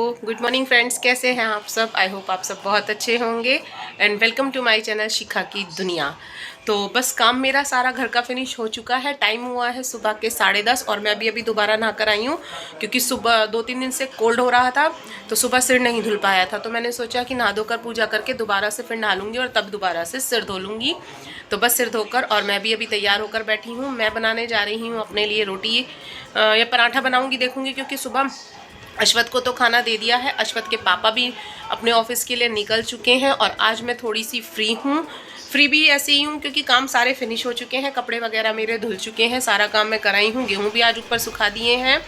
Good morning friends, कैसे हैं आप सब। आई होप आप सब बहुत अच्छे होंगे and welcome to my channel Shikha की दुनिया। तो बस काम मेरा सारा घर का फिनिश हो चुका है। टाइम हुआ है सुबह के 10:30 और मैं अभी दोबारा नहा कर आई हूँ क्योंकि सुबह 2-3 दिन से कोल्ड हो रहा था तो सुबह सिर नहीं धुल पाया था। तो मैंने सोचा कि नहा धोकर पूजा करके दोबारा से फिर नहा लूँगी और तब दोबारा से सिर धो लूँगी। तो बस सिर धोकर और मैं भी अभी तैयार होकर बैठी हूँ। मैं बनाने जा रही हूँ अपने लिए रोटी या पराठा बनाऊँगी, देखूँगी, क्योंकि सुबह अश्वथ को तो खाना दे दिया है। अश्वथ के पापा भी अपने ऑफिस के लिए निकल चुके हैं और आज मैं थोड़ी सी फ्री हूँ। फ्री भी ऐसे ही हूँ क्योंकि काम सारे फिनिश हो चुके हैं, कपड़े वगैरह मेरे धुल चुके हैं, सारा काम मैं कराई हूँ। गेहूँ भी आज ऊपर सुखा दिए हैं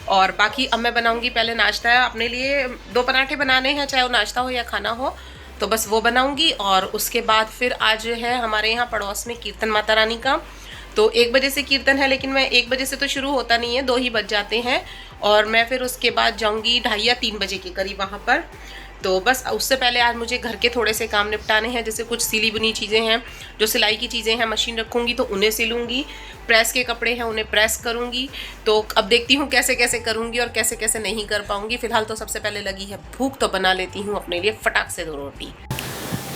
और बाकी अब मैं बनाऊँगी पहले नाश्ता। अपने लिए 2 पराठे बनाने हैं, चाहे वो नाश्ता हो या खाना हो, तो बस वो बनाऊँगी। और उसके बाद फिर आज है हमारे यहाँ पड़ोस में कीर्तन माता रानी का। तो 1 बजे से कीर्तन है, लेकिन मैं 1 बजे से तो शुरू होता नहीं है, 2 ही बज जाते हैं और मैं फिर उसके बाद जाऊंगी 2:30 या 3 बजे के करीब वहाँ पर। तो बस उससे पहले आज मुझे घर के थोड़े से काम निपटाने हैं, जैसे कुछ सिली बुनी चीज़ें हैं, जो सिलाई की चीज़ें हैं मशीन रखूँगी तो उन्हें सिलूँगी, प्रेस के कपड़े हैं उन्हें प्रेस करूँगी। तो अब देखती हूँ कैसे कैसे करूँगी और कैसे कैसे नहीं कर पाऊँगी। फ़िलहाल तो सबसे पहले लगी है भूख, तो बना लेती हूँ अपने लिए फटाक से 2 रोटी।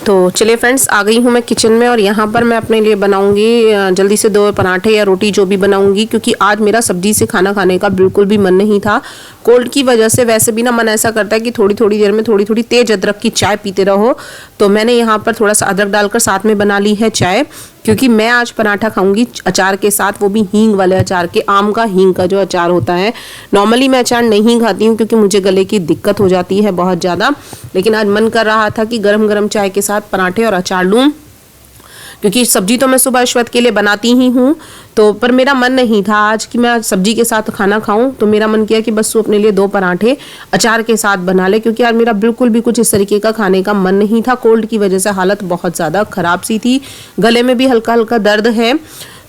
तो चलिए फ्रेंड्स, आ गई हूँ मैं किचन में और यहाँ पर मैं अपने लिए बनाऊँगी जल्दी से 2 पराठे या रोटी जो भी बनाऊँगी, क्योंकि आज मेरा सब्जी से खाना खाने का बिल्कुल भी मन नहीं था। कोल्ड की वजह से वैसे भी ना मन ऐसा करता है कि थोड़ी थोड़ी देर में थोड़ी थोड़ी तेज़ अदरक की चाय पीते रहो। तो मैंने यहाँ पर थोड़ा सा अदरक डालकर साथ में बना ली है चाय, क्योंकि मैं आज पराठा खाऊंगी अचार के साथ, वो भी हींग वाले अचार के, आम का हींग का जो अचार होता है। नॉर्मली मैं अचार नहीं खाती हूँ क्योंकि मुझे गले की दिक्कत हो जाती है बहुत ज़्यादा, लेकिन आज मन कर रहा था कि गरम गरम चाय के साथ पराठे और अचार लूँ, क्योंकि सब्जी तो मैं सुबह अश्वथ के लिए बनाती ही हूँ। तो पर मेरा मन नहीं था आज कि मैं सब्जी के साथ खाना खाऊं, तो मेरा मन किया कि बस तू अपने लिए 2 पराठे अचार के साथ बना ले, क्योंकि आज मेरा बिल्कुल भी कुछ इस तरीके का खाने का मन नहीं था। कोल्ड की वजह से हालत बहुत ज़्यादा ख़राब सी थी, गले में भी हल्का हल्का दर्द है।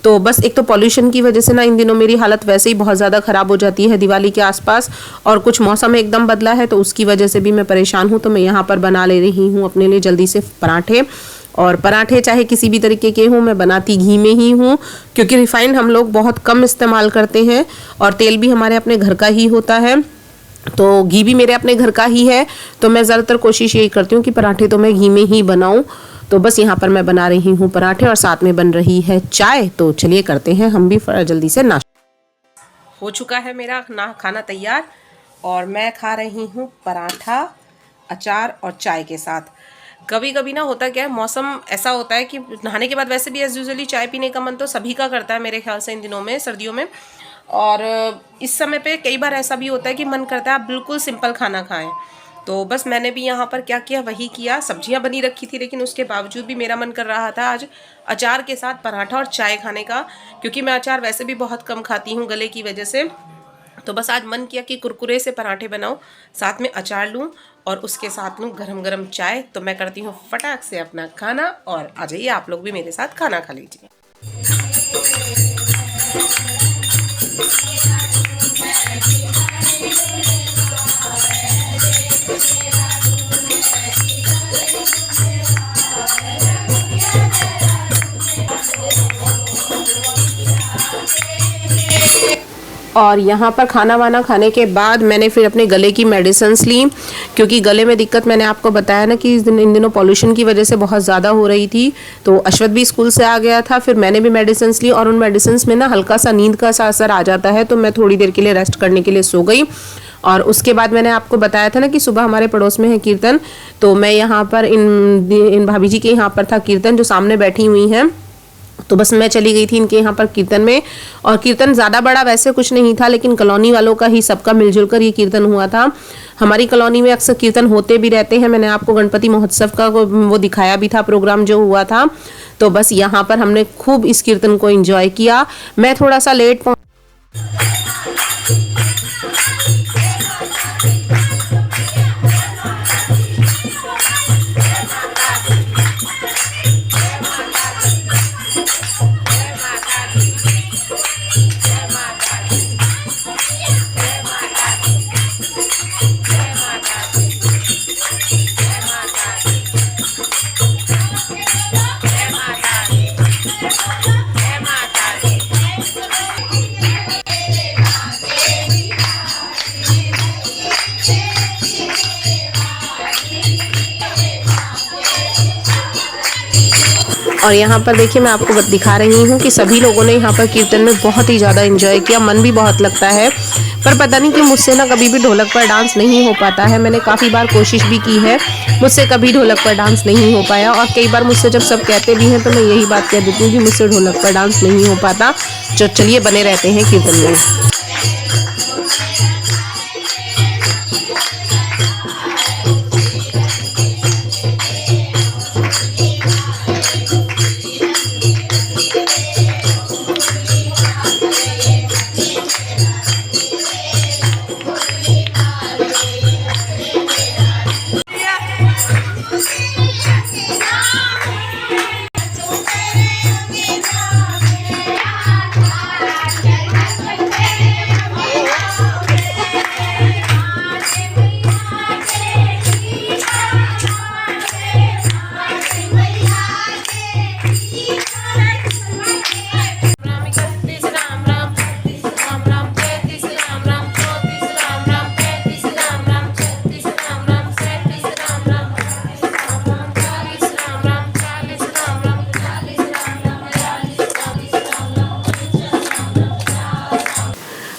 तो बस एक तो पॉल्यूशन की वजह से ना इन दिनों मेरी हालत वैसे ही बहुत ज़्यादा ख़राब हो जाती है दिवाली के आसपास, और कुछ मौसम एकदम बदला है तो उसकी वजह से भी मैं परेशान हूँ। तो मैं यहाँ पर बना ले रही हूँ अपने लिए जल्दी से पराठे। और पराठे चाहे किसी भी तरीके के हों, मैं बनाती घी में ही हूँ, क्योंकि रिफाइंड हम लोग बहुत कम इस्तेमाल करते हैं और तेल भी हमारे अपने घर का ही होता है, तो घी भी मेरे अपने घर का ही है। तो मैं ज़्यादातर कोशिश यही करती हूँ कि पराठे तो मैं घी में ही बनाऊँ। तो बस यहाँ पर मैं बना रही हूँ पराठे और साथ में बन रही है चाय। तो चलिए करते हैं हम भी जल्दी से नाश्ता। हो चुका है मेरा खाना तैयार और मैं खा रही हूँ पराठा अचार और चाय के साथ। कभी कभी ना होता क्या है, मौसम ऐसा होता है कि नहाने के बाद वैसे भी एज यूजुअली चाय पीने का मन तो सभी का करता है मेरे ख्याल से इन दिनों में, सर्दियों में। और इस समय पे कई बार ऐसा भी होता है कि मन करता है आप बिल्कुल सिंपल खाना खाएं। तो बस मैंने भी यहाँ पर क्या किया, वही किया। सब्जियाँ बनी रखी थी, लेकिन उसके बावजूद भी मेरा मन कर रहा था आज अचार के साथ पराठा और चाय खाने का, क्योंकि मैं अचार वैसे भी बहुत कम खाती हूँ गले की वजह से। तो बस आज मन किया कि कुरकुरे से पराठे बनाऊं, साथ में अचार लूं और उसके साथ लूं गरम गरम चाय। तो मैं करती हूँ फटाक से अपना खाना और आ जाइए आप लोग भी मेरे साथ खाना खा लीजिए। और यहाँ पर खाना वाना खाने के बाद मैंने फिर अपने गले की मेडिसिन्स ली, क्योंकि गले में दिक्कत मैंने आपको बताया ना कि इन दिनों पॉल्यूशन की वजह से बहुत ज़्यादा हो रही थी। तो अश्वथ भी स्कूल से आ गया था, फिर मैंने भी मेडिसिन्स ली और उन मेडिसिन्स में ना हल्का सा नींद का सा असर आ जाता है। तो मैं थोड़ी देर के लिए रेस्ट करने के लिए सो गई। और उसके बाद मैंने आपको बताया था ना कि सुबह हमारे पड़ोस में है कीर्तन, तो मैं यहाँ पर इन भाभी जी के यहाँ पर था कीर्तन, जो सामने बैठी हुई हैं। तो बस मैं चली गई थी इनके यहाँ पर कीर्तन में। और कीर्तन ज़्यादा बड़ा वैसे कुछ नहीं था, लेकिन कॉलोनी वालों का ही सबका मिलजुल कर ये कीर्तन हुआ था। हमारी कॉलोनी में अक्सर कीर्तन होते भी रहते हैं, मैंने आपको गणपति महोत्सव का वो दिखाया भी था प्रोग्राम जो हुआ था। तो बस यहाँ पर हमने खूब इस कीर्तन को एंजॉय किया। मैं थोड़ा सा लेट और यहाँ पर देखिए मैं आपको दिखा रही हूँ कि सभी लोगों ने यहाँ पर कीर्तन में बहुत ही ज़्यादा एंजॉय किया, मन भी बहुत लगता है। पर पता नहीं कि मुझसे ना कभी भी ढोलक पर डांस नहीं हो पाता है। मैंने काफ़ी बार कोशिश भी की है, मुझसे कभी ढोलक पर डांस नहीं हो पाया। और कई बार मुझसे जब सब कहते भी हैं तो मैं यही बात कह देती हूँ कि मुझसे ढोलक पर डांस नहीं हो पाता। चलिए बने रहते हैं कीर्तन में।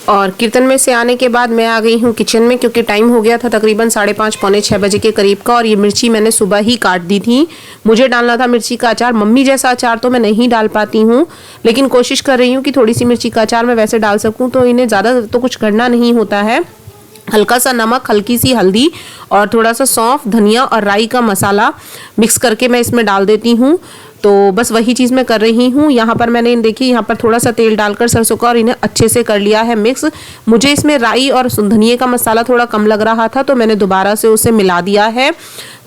और कीर्तन में से आने के बाद मैं आ गई हूँ किचन में, क्योंकि टाइम हो गया था तकरीबन 5:30 पौने 6 बजे के करीब का। और ये मिर्ची मैंने सुबह ही काट दी थी। मुझे डालना था मिर्ची का अचार। मम्मी जैसा अचार तो मैं नहीं डाल पाती हूँ, लेकिन कोशिश कर रही हूँ कि थोड़ी सी मिर्ची का अचार मैं वैसे डाल सकूँ। तो इन्हें ज़्यादा तो कुछ करना नहीं होता है। हल्का सा नमक, हल्की सी हल्दी और थोड़ा सा सौंफ, धनिया और राई का मसाला मिक्स करके मैं इसमें डाल देती हूँ। तो बस वही चीज़ मैं कर रही हूँ। यहाँ पर मैंने देखिए यहाँ पर थोड़ा सा तेल डालकर सरसों का और इन्हें अच्छे से कर लिया है मिक्स। मुझे इसमें राई और धनिए का मसाला थोड़ा कम लग रहा था, तो मैंने दोबारा से उसे मिला दिया है।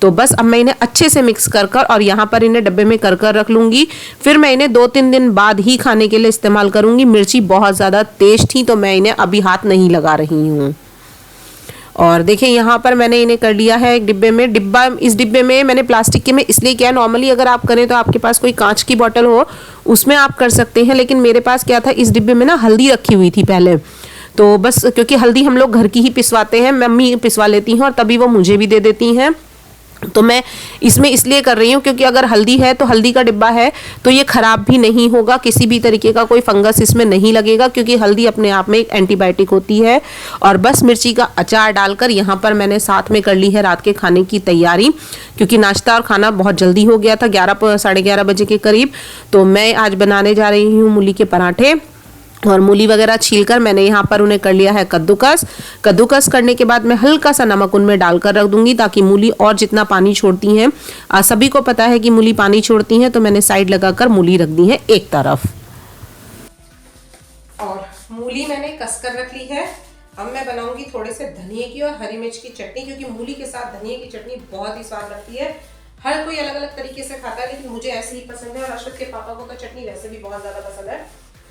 तो बस अब मैं इन्हें अच्छे से मिक्स कर और यहाँ पर इन्हें डब्बे में कर रख लूँगी। फिर मैं इन्हें 2-3 दिन बाद ही खाने के लिए इस्तेमाल करूँगी। मिर्ची बहुत ज़्यादा तेज थी, तो मैं इन्हें अभी हाथ नहीं लगा रही हूँ। और देखिए यहाँ पर मैंने इन्हें कर लिया है एक डिब्बे में। इस डिब्बे में मैंने प्लास्टिक के में इसलिए किया, नॉर्मली अगर आप करें तो आपके पास कोई कांच की बोतल हो उसमें आप कर सकते हैं, लेकिन मेरे पास क्या था, इस डिब्बे में ना हल्दी रखी हुई थी पहले। तो बस क्योंकि हल्दी हम लोग घर की ही पिसवाते हैं, मम्मी पिसवा लेती हैं और तभी वो मुझे भी दे देती हैं। तो मैं इसमें इसलिए कर रही हूँ क्योंकि अगर हल्दी है तो हल्दी का डिब्बा है तो ये ख़राब भी नहीं होगा, किसी भी तरीके का कोई फंगस इसमें नहीं लगेगा, क्योंकि हल्दी अपने आप में एक एंटीबायोटिक होती है। और बस मिर्ची का अचार डालकर यहाँ पर मैंने साथ में कर ली है रात के खाने की तैयारी, क्योंकि नाश्ता और खाना बहुत जल्दी हो गया था 11-11:30 बजे के करीब। तो मैं आज बनाने जा रही हूँ मूली के पराठे। और मूली वगैरह छीलकर मैंने यहाँ पर उन्हें कर लिया है कद्दूकस करने के बाद मैं हल्का सा नमक उनमें डालकर रख दूंगी, ताकि मूली और जितना पानी छोड़ती हैं, सभी को पता है कि मूली पानी छोड़ती हैं। तो मैंने साइड लगाकर मूली रख दी है एक तरफ। और मूली मैंने कस कर रख ली है। अब मैं बनाऊंगी थोड़े से धनिए की और हरी मिर्च की चटनी, क्योंकि मूली के साथ धनिए की चटनी बहुत ही स्वाद लगती है। हर कोई अलग अलग तरीके से खाता है, लेकिन मुझे ऐसे ही पसंद है। और अश्वत के पापा को तो चटनी वैसे भी बहुत ज्यादा पसंद है।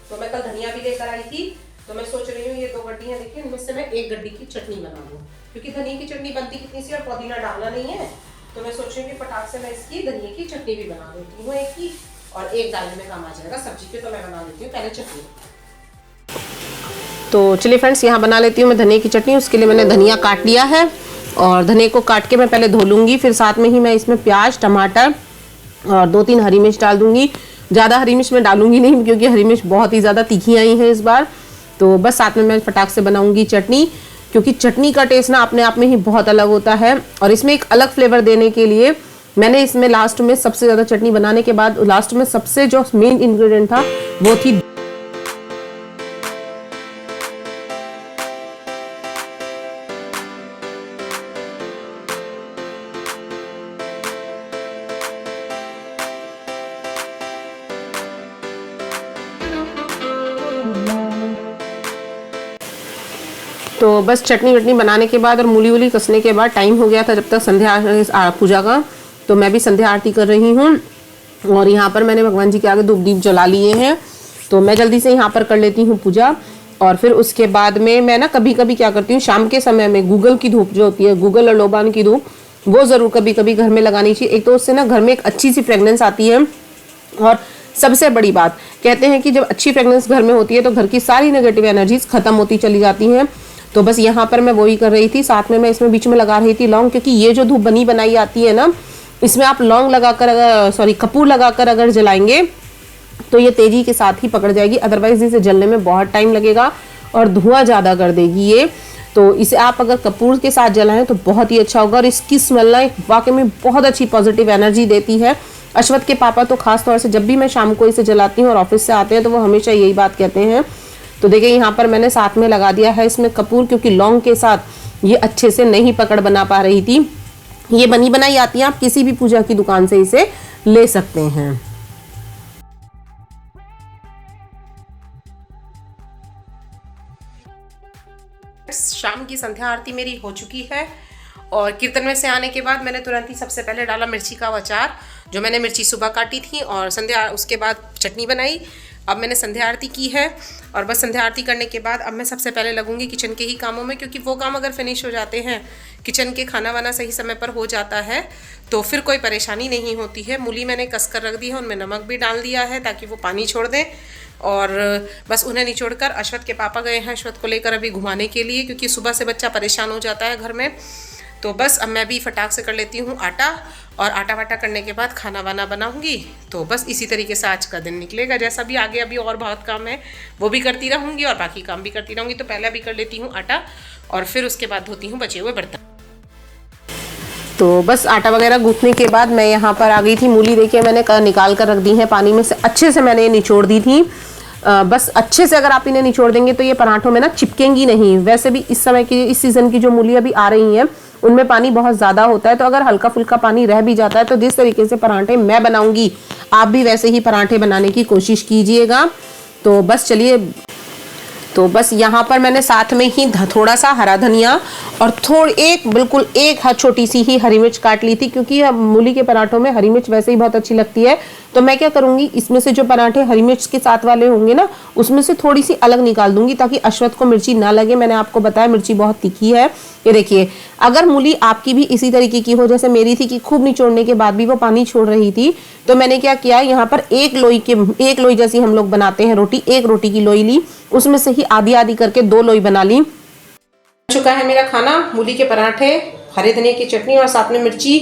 तो मैं कल धनिया भी लेकर आई थी, तो मैं सोच रही हूँ ये 2 गड्डियाँ देखिए, इनमें से मैं 1 गड्डी की चटनी बना लूँ, क्योंकि धनिया की चटनी बनती कितनी सी और पुदीना डालना नहीं है। तो मैं सोच रही हूँ कि फटाक से मैं इसकी धनिया की चटनी भी बना देती हूँ एक की, और एक डालने में काम आ जाएगा। सब्जी के तो मैं बना लेती हूँ पहले चटनी। तो चलिए फ्रेंड्स, यहाँ बना लेती हूँ मैं धनिया की चटनी। उसके लिए मैंने धनिया काट लिया है और धनिया को काट के मैं पहले धो लूँगी। फिर साथ में ही मैं इसमें प्याज, टमाटर और 2-3 हरी मिर्च डाल दूँगी। ज़्यादा हरी मिर्च मैं डालूंगी नहीं, क्योंकि हरी मिर्च बहुत ही ज़्यादा तीखी आई है इस बार। तो बस साथ में मैं फटाक से बनाऊंगी चटनी, क्योंकि चटनी का टेस्ट ना अपने आप में ही बहुत अलग होता है। और इसमें एक अलग फ्लेवर देने के लिए मैंने इसमें लास्ट में सबसे ज़्यादा चटनी बनाने के बाद लास्ट में सबसे जो मेन इंग्रेडिएंट था वो थी तो बस चटनी वटनी बनाने के बाद और मूली वूली कसने के बाद टाइम हो गया था जब तक संध्या पूजा का। तो मैं भी संध्या आरती कर रही हूँ और यहाँ पर मैंने भगवान जी के आगे धूप दीप जला लिए हैं। तो मैं जल्दी से यहाँ पर कर लेती हूँ पूजा। और फिर उसके बाद में मैं ना कभी कभी क्या करती हूँ, शाम के समय में गूगल की धूप जो होती है, गूगल और लोबान की धूप, वो ज़रूर कभी कभी घर में लगानी चाहिए। एक तो उससे ना घर में एक अच्छी सी फ्रेगनेंस आती है, और सबसे बड़ी बात कहते हैं कि जब अच्छी फ्रेगनेंस घर में होती है तो घर की सारी नेगेटिव एनर्जीज खत्म होती चली जाती हैं। तो बस यहाँ पर मैं वही कर रही थी। साथ में मैं इसमें बीच में लगा रही थी लौंग, क्योंकि ये जो धूप बनी बनाई आती है ना, इसमें आप लौंग लगाकर कपूर लगाकर अगर जलाएंगे तो ये तेजी के साथ ही पकड़ जाएगी, अदरवाइज इसे जलने में बहुत टाइम लगेगा और धुआं ज़्यादा कर देगी ये। तो इसे आप अगर कपूर के साथ जलाएं तो बहुत ही अच्छा होगा और इसकी स्मेल ना वाकई में बहुत अच्छी पॉजिटिव एनर्जी देती है। अश्वथ के पापा तो खास तौर से जब भी मैं शाम को इसे जलाती हूँ और ऑफिस से आते हैं तो वो हमेशा यही बात कहते हैं। तो देखिए यहाँ पर मैंने साथ में लगा दिया है इसमें कपूर, क्योंकि लौंग के साथ ये अच्छे से नहीं पकड़ बना पा रही थी। ये बनी बनाई आती है, आप किसी भी पूजा की दुकान से इसे ले सकते हैं। शाम की संध्या आरती मेरी हो चुकी है और कीर्तन में से आने के बाद मैंने तुरंत ही सबसे पहले डाला मिर्ची का अचार, जो मैंने मिर्ची सुबह काटी थी, और संध्या उसके बाद चटनी बनाई। अब मैंने संध्या आरती की है और बस संध्या आरती करने के बाद अब मैं सबसे पहले लगूंगी किचन के ही कामों में, क्योंकि वो काम अगर फिनिश हो जाते हैं, किचन के खाना वाना सही समय पर हो जाता है तो फिर कोई परेशानी नहीं होती है। मूली मैंने कस कर रख दी है, उनमें नमक भी डाल दिया है ताकि वो पानी छोड़ दें, और बस उन्हें निचोड़कर अश्वथ के पापा गए हैं अश्वथ को लेकर अभी घुमाने के लिए, क्योंकि सुबह से बच्चा परेशान हो जाता है घर में। तो बस अब मैं भी फटाक से कर लेती हूँ आटा, और आटा वाटा करने के बाद खाना वाना बनाऊंगी। तो बस इसी तरीके से आज का दिन निकलेगा। जैसा भी आगे अभी और बहुत काम है वो भी करती रहूँगी और बाकी काम भी करती रहूँगी। तो पहले अभी कर लेती हूँ आटा और फिर उसके बाद धोती हूँ बचे हुए बर्तन। तो बस आटा वगैरह गूंथने के बाद मैं यहाँ पर आ गई थी। मूली देखिए मैंने निकाल कर रख दी है पानी में से, अच्छे से मैंने निचोड़ दी थी। बस अच्छे से अगर आप इन्हें निचोड़ देंगे तो ये पराठों में ना चिपकेंगी नहीं। वैसे भी इस समय की, इस सीज़न की जो मूली अभी आ रही हैं उनमें पानी बहुत ज़्यादा होता है, तो अगर हल्का फुल्का पानी रह भी जाता है तो जिस तरीके से पराठे मैं बनाऊंगी आप भी वैसे ही पराठे बनाने की कोशिश कीजिएगा। तो बस चलिए, तो बस यहाँ पर मैंने साथ में ही थोड़ा सा हरा धनिया और बिल्कुल एक छोटी सी ही हरी मिर्च काट ली थी, क्योंकि मूली के पराठों में हरी मिर्च वैसे ही बहुत अच्छी लगती है। तो मैं क्या करूँगी, इसमें से जो पराठे हरी मिर्च के साथ वाले होंगे ना, उसमें से थोड़ी सी अलग निकाल दूंगी ताकि अश्वथ को मिर्ची ना लगे। मैंने आपको बताया मिर्ची बहुत तीखी है। ये देखिए, अगर मूली आपकी भी इसी तरीके की हो जैसे मेरी थी कि खूब निचोड़ने के बाद भी वो पानी छोड़ रही थी, तो मैंने क्या किया, यहाँ पर एक लोई जैसी हम लोग बनाते हैं रोटी, एक रोटी की लोई ली, उसमें से ही आधी आधी करके 2 लोई बना ली। चुका है मेरा खाना, मूली के पराठे, हरे धनिया की चटनी और साथ में मिर्ची।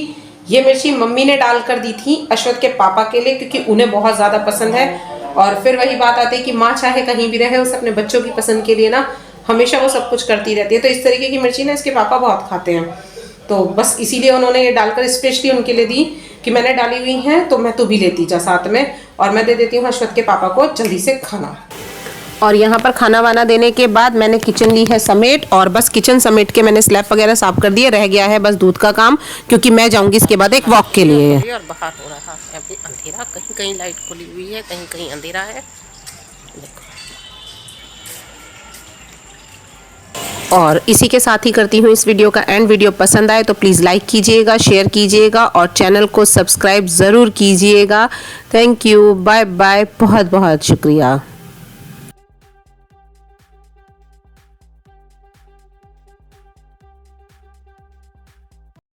ये मिर्ची मम्मी ने डाल कर दी थी अश्वथ के पापा के लिए, क्योंकि उन्हें बहुत ज़्यादा पसंद है। और फिर वही बात आती है कि माँ चाहे कहीं भी रहे, उसे अपने बच्चों की पसंद के लिए ना हमेशा वो सब कुछ करती रहती है। तो इस तरीके की मिर्ची ना इसके पापा बहुत खाते हैं, तो बस इसीलिए उन्होंने ये डालकर स्पेशली उनके लिए दी कि मैंने डाली हुई हैं तो मैं तो भी लेती जा साथ में, और मैं दे देती हूँ अश्वथ के पापा को जल्दी से खाना। और यहाँ पर खाना वाना देने के बाद मैंने किचन ली है समेट, और बस किचन समेट के मैंने स्लैब वगैरह साफ कर दिए। रह गया है बस दूध का काम, क्योंकि मैं जाऊंगी इसके बाद एक वॉक के लिए। और बाहर हो रहा है अभी अंधेरा, कहीं कहीं लाइट खुली हुई है, कहीं कहीं अंधेरा है। देखो, और इसी के साथ ही करती हूँ इस वीडियो का एंड। वीडियो पसंद आए तो प्लीज़ लाइक कीजिएगा, शेयर कीजिएगा और चैनल को सब्सक्राइब ज़रूर कीजिएगा। थैंक यू, बाय बाय, बहुत बहुत शुक्रिया।